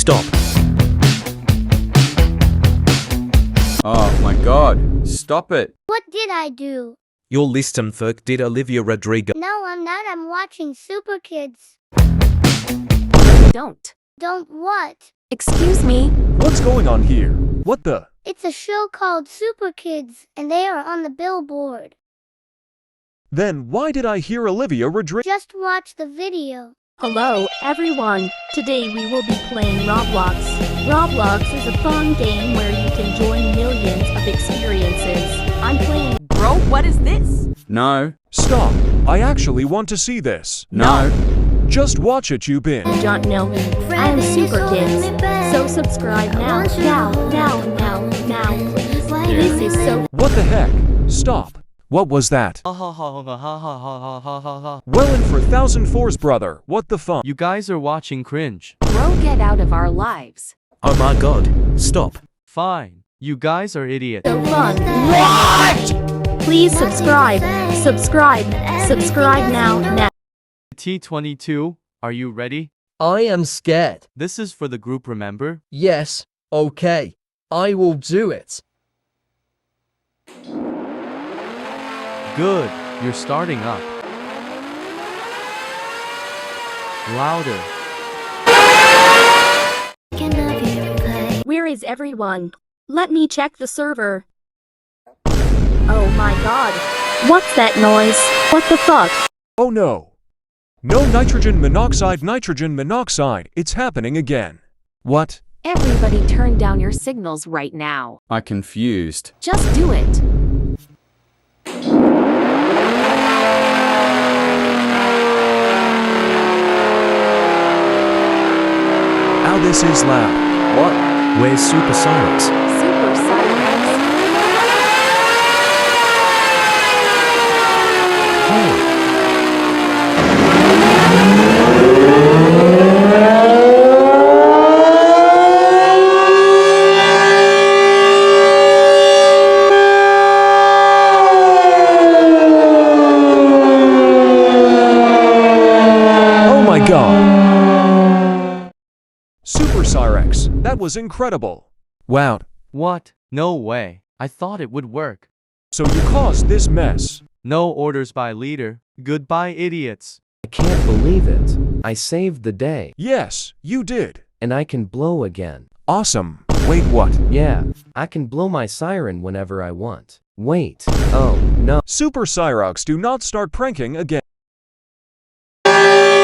stop. Oh my god, stop it. What did I do? You'll listen folk did Olivia Rodrigo. No, I'm not. I'm watching Super Kids. Don't. Don't what? Excuse me. What's going on here? What the? It's a show called Super Kids, and they are on the billboard. Then why did I hear Olivia Rodrigo? Just watch the video. Hello, everyone. Today we will be playing Roblox. Roblox is a fun game where you can join millions of experiences. I'm playing. Bro, what is this? No, Stop. I actually want to see this. no. Just watch it, you bin. Don't know me. I am Super Kids. So subscribe now. This is so. What the heck? Stop. What was that? Well in for 1004's brother. What the fun? You guys are watching cringe. Bro, get out of our lives. Oh my god, stop. Fine. You guys are idiots. So fun. What? Please subscribe. Subscribe now. T22, are you ready? I am scared. This is for the group, remember? Yes, okay. I will do it. Good. You're starting up. Louder. Where is everyone? Let me check the server. Oh my god. What's that noise? What the fuck? Oh no. No nitrogen monoxide. It's happening again. What? Everybody turn down your signals right now. I'm confused. Just do it. Ow, this is loud. What? Where's Super Sirex? Super siren. Oh my god. Super sirex. That was incredible. Wow. What? No way. I thought it would work. So you caused this mess. No orders by leader. Goodbye, idiots. I can't believe it. I saved the day. Yes, you did. And I can blow again. Awesome. Wait, what? Yeah, I can blow my siren whenever I want. Wait. Oh, no. Super sirex, do not start pranking again.